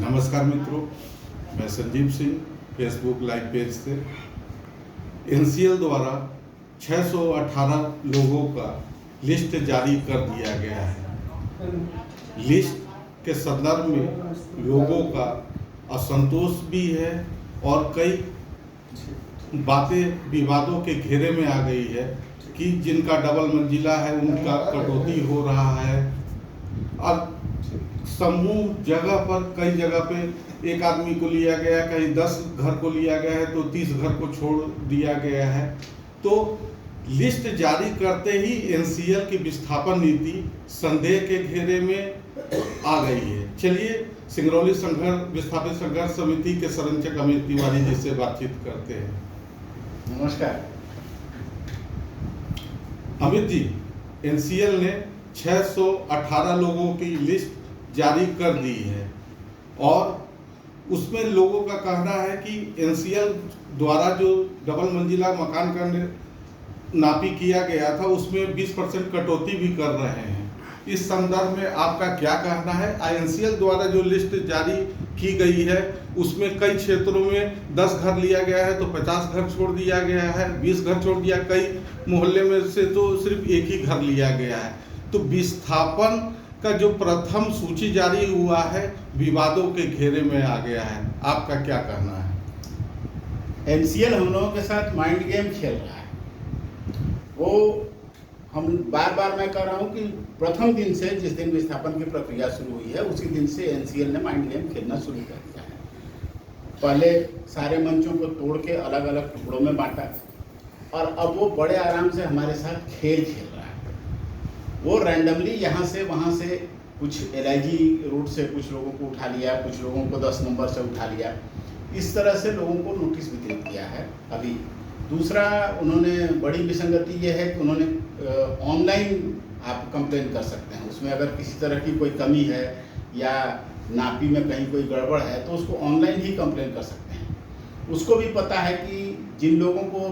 नमस्कार मित्रों, मैं Sanjeev Singh Facebook live page से। एनसीएल द्वारा 618 लोगों का लिस्ट जारी कर दिया गया है। लिस्ट के संदर्भ में लोगों का असंतोष भी है और कई बातें विवादों के घेरे में आ गई है कि जिनका डबल मंजिला है उनका कटौती हो रहा है। अब समूह जगह पर कई जगह पे एक आदमी को लिया गया, कहीं 10 घर को लिया गया है तो 30 घर को छोड़ दिया गया है। तो लिस्ट जारी करते ही एनसीएल की विस्थापन नीति संदेह के घेरे में आ गई है। चलिए सिंगरौली संघर्ष विस्थापित संघर्ष समिति के संरक्षक अमित तिवारी जी से बातचीत करते हैं। नमस्कार अमित जी, एनसीएल ने 618 लोगों की लिस्ट जारी कर दी है और उसमें लोगों का कहना है कि एनसीएल द्वारा जो डबल मंजिला मकान का नापी किया गया था उसमें 20% कटौती भी कर रहे हैं। इस संदर्भ में आपका क्या कहना है? एनसीएल द्वारा जो लिस्ट जारी की गई है उसमें कई क्षेत्रों में 10 घर लिया गया है तो 50 घर छोड़ दिया गया है, 20 घर छोड़ दिया, कई मोहल्ले में से तो सिर्फ एक ही घर लिया गया है। तो विस्थापन का जो प्रथम सूची जारी हुआ है विवादों के घेरे में आ गया है, आपका क्या कहना है? एनसीएल हम लोगों के साथ माइंड गेम खेल रहा है। वो हम बार मैं कह रहा हूँ कि प्रथम दिन से जिस दिन विस्थापन की प्रक्रिया शुरू हुई है उसी दिन से एनसीएल ने माइंड गेम खेलना शुरू कर दिया है। पहले सारे मंचों को तोड़ के अलग अलग टुकड़ों में बांटा और अब वो बड़े आराम से हमारे साथ खेल खेल रहा है। वो रैंडमली यहाँ से वहाँ से कुछ एलआईजी रूट से कुछ लोगों को उठा लिया, कुछ लोगों को 10 नंबर से उठा लिया, इस तरह से लोगों को नोटिस वितरित किया है। अभी दूसरा उन्होंने बड़ी विसंगति ये है कि उन्होंने ऑनलाइन आप कंप्लेन कर सकते हैं। उसमें अगर किसी तरह की कोई कमी है या नापी में कहीं कोई गड़बड़ है तो उसको ऑनलाइन ही कंप्लेन कर सकते हैं। उसको भी पता है कि जिन लोगों को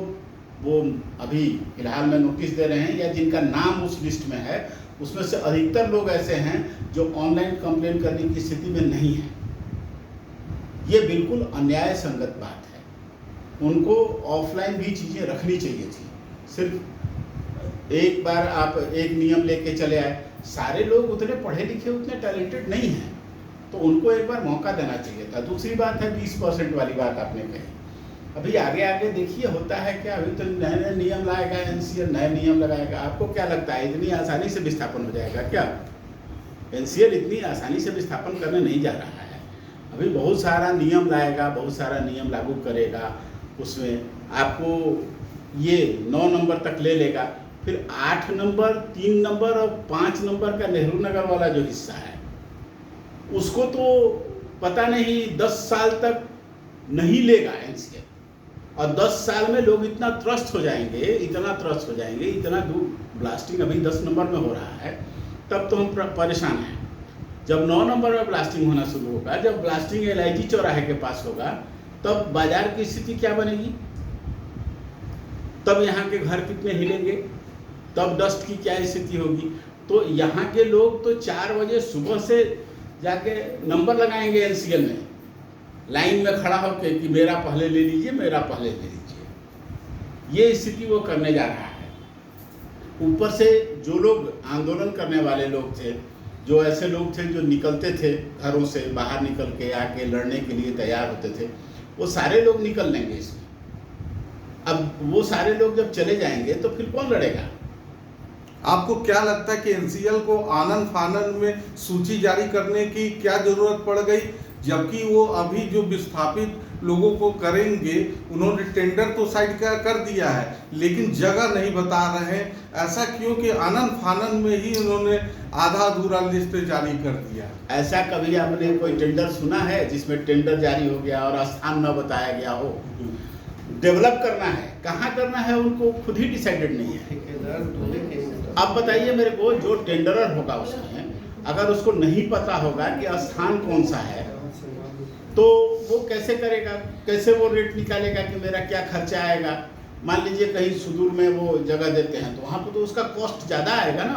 वो अभी फिलहाल में नोटिस दे रहे हैं या जिनका नाम उस लिस्ट में है उसमें से अधिकतर लोग ऐसे हैं जो ऑनलाइन कंप्लेन करने की स्थिति में नहीं है। ये बिल्कुल अन्याय संगत बात है। उनको ऑफलाइन भी चीज़ें रखनी चाहिए थी। सिर्फ एक बार आप एक नियम लेके चले आए, सारे लोग उतने पढ़े लिखे उतने टैलेंटेड नहीं हैं तो उनको एक बार मौका देना चाहिए था। दूसरी बात है 20% वाली बात आपने कही। अभी आगे देखिए होता है क्या। अभी तो नए नियम लाएगा एनसीएल, नए नियम लगाएगा। आपको क्या लगता है इतनी आसानी से विस्थापन हो जाएगा क्या? एनसीएल इतनी आसानी से विस्थापन करने नहीं जा रहा है। अभी बहुत सारा नियम लाएगा, बहुत सारा नियम लागू करेगा। उसमें आपको ये 9 नंबर तक ले लेगा, फिर 8 नंबर, 3 नंबर और 5 नंबर का नेहरू नगर वाला जो हिस्सा है उसको तो पता नहीं 10 साल तक नहीं लेगा एनसीएल। और 10 साल में लोग इतना त्रस्त हो जाएंगे, इतना दूर ब्लास्टिंग अभी 10 नंबर में हो रहा है, तब तो हम परेशान हैं। जब 9 नंबर में ब्लास्टिंग होना शुरू होगा, जब ब्लास्टिंग एलआईजी चौराहे के पास होगा, तब बाजार की स्थिति क्या बनेगी? तब यहाँ के घर कितने हिलेंगे? तब डस्ट की क्या स्थिति होगी? तो यहाँ के लोग तो 4 बजे सुबह से जाके नंबर लगाएंगे एनसीएल में, लाइन में खड़ा होकर कि मेरा पहले ले लीजिए, मेरा पहले ले लीजिए। ये स्थिति वो करने जा रहा है। ऊपर से जो लोग आंदोलन करने वाले लोग थे, जो ऐसे लोग थे जो निकलते थे घरों से बाहर निकल के आके लड़ने के लिए तैयार होते थे, वो सारे लोग निकल लेंगे इसमें। अब वो सारे लोग जब चले जाएंगे तो फिर कौन लड़ेगा? आपको क्या लगता है कि एनसीएल को आनन फानन में सूची जारी करने की क्या जरूरत पड़ गई, जबकि वो अभी जो विस्थापित लोगों को करेंगे उन्होंने टेंडर तो साइड कर दिया है लेकिन जगह नहीं बता रहे हैं? ऐसा क्यों कि आनन फानन में ही उन्होंने आधा अधूरा लिस्ट जारी कर दिया? ऐसा कभी आपने कोई टेंडर सुना है जिसमें टेंडर जारी हो गया और स्थान न बताया गया हो? डेवलप करना है, कहाँ करना है उनको खुद ही डिसाइडेड नहीं है। अब बताइए मेरे को, जो टेंडरर होगा उसमें अगर उसको नहीं पता होगा कि स्थान कौन सा है तो वो कैसे करेगा? कैसे वो रेट निकालेगा कि मेरा क्या खर्चा आएगा? मान लीजिए कहीं सुदूर में वो जगह देते हैं तो वहाँ पर तो उसका कॉस्ट ज़्यादा आएगा ना,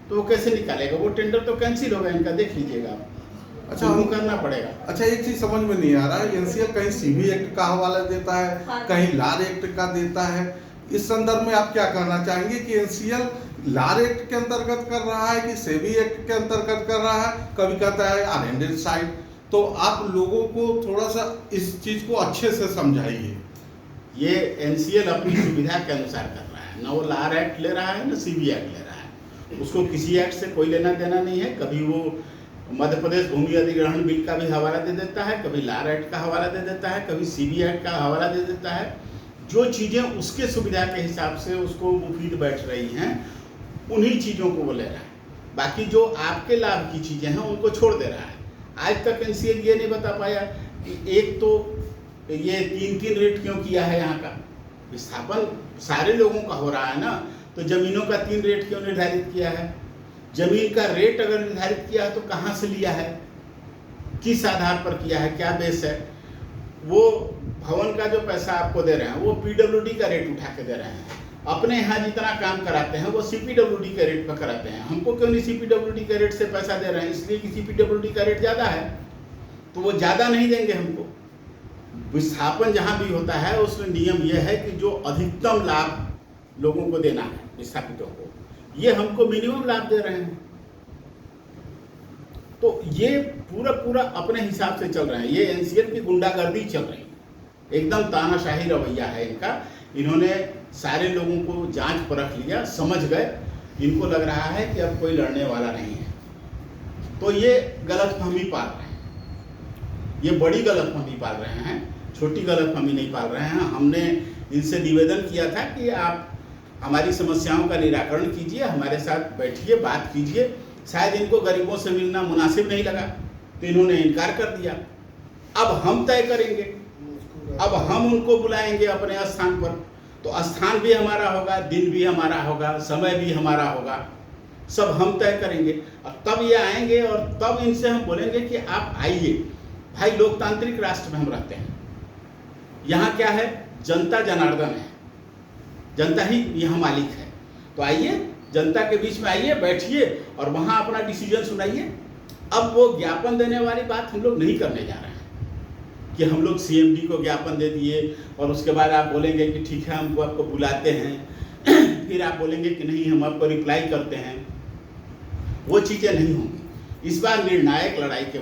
तो वो कैसे निकालेगा? वो टेंडर तो कैंसिल होगा इनका, देख लीजिएगा। अच्छा, उनको हम करना पड़ेगा। अच्छा, एक चीज समझ में नहीं आ रहा है, एनसीएल कहीं सीबी एक्ट का हवाला देता है, हाँ। कहीं लार एक्ट का देता है। इस संदर्भ में आप क्या कहना चाहेंगे कि एनसीएल लार एक्ट के अंतर्गत कर रहा है कि सेबी एक्ट के अंतर्गत कर रहा है? कभी कहता है अरेंडेड साइट। तो आप लोगों को थोड़ा सा इस चीज को अच्छे से समझाइए। ये एनसीएल अपनी सुविधा के अनुसार कर रहा है, ना वो लार एक्ट ले रहा है ना सीबी एक्ट ले रहा है। उसको किसी एक्ट से कोई लेना देना नहीं है। कभी वो मध्य प्रदेश भूमि अधिग्रहण बिल का भी हवाला दे देता है, कभी लार एक्ट का हवाला दे देता है, कभी सीबी एक्ट का हवाला दे देता है। जो चीज़ें उसके सुविधा के हिसाब से उसको मुफीद बैठ रही हैं, उन्हीं चीज़ों को वो ले रहा है। बाकी जो आपके लाभ की चीज़ें हैं उनको छोड़ दे रहा है। आज तक एनसीएल ये नहीं बता पाया कि एक तो ये 3-3 रेट क्यों किया है। यहाँ का विस्थापन सारे लोगों का हो रहा है ना, तो ज़मीनों का 3 रेट क्यों निर्धारित किया है? जमीन का रेट अगर निर्धारित किया है तो कहाँ से लिया है, किस आधार पर किया है, क्या बेस है? वो भवन का जो पैसा आपको दे रहे हैं वो पीडब्ल्यूडी का रेट उठा के दे रहे हैं। अपने यहाँ जितना काम कराते हैं वो सीपीडब्ल्यूडी के रेट पर कराते हैं। हमको क्यों नहीं सीपीडब्ल्यूडी के रेट से पैसा दे रहे हैं? इसलिए कि सीपीडब्ल्यूडी का रेट ज़्यादा है, तो वो ज़्यादा नहीं देंगे हमको। विस्थापन जहाँ भी होता है उसमें नियम यह है कि जो अधिकतम लाभ लोगों को देना है विस्थापितों को, ये हमको मिनिमम लाभ दे रहे हैं। तो ये पूरा अपने हिसाब से चल रहे हैं। ये एनसीएल की गुंडागर्दी चल रही है, एकदम तानाशाही रवैया है इनका। इन्होंने सारे लोगों को जांच परख लिया, समझ गए, इनको लग रहा है कि अब कोई लड़ने वाला नहीं है, तो ये गलतफहमी पाल रहे हैं। ये बड़ी गलतफहमी पाल रहे हैं, छोटी गलतफहमी नहीं पाल रहे हैं। हमने इनसे निवेदन किया था कि आप हमारी समस्याओं का निराकरण कीजिए, हमारे साथ बैठिए, बात कीजिए। शायद इनको गरीबों से मिलना मुनासिब नहीं लगा तो इन्होंने इनकार कर दिया। अब हम तय करेंगे, अब हम उनको बुलाएंगे अपने स्थान पर, तो स्थान भी हमारा होगा, दिन भी हमारा होगा, समय भी हमारा होगा, सब हम तय करेंगे। और तब ये आएंगे और तब इनसे हम बोलेंगे कि आप आइए। भाई, लोकतांत्रिक राष्ट्र में हम रहते हैं, यहाँ क्या है, जनता जनार्दन है, जनता ही यहाँ मालिक है। तो आइए, जनता के बीच में आइए, बैठिए और वहाँ अपना डिसीजन सुनाइए। अब वो ज्ञापन देने वाली बात हम लोग नहीं करने जा रहे हैं कि हम लोग सीएमडी को ज्ञापन दे दिए और उसके बाद आप बोलेंगे कि ठीक है हमको आपको बुलाते हैं, फिर आप बोलेंगे कि नहीं हम आपको रिप्लाई करते हैं। वो चीज़ें नहीं होंगी। इस बार निर्णायक लड़ाई के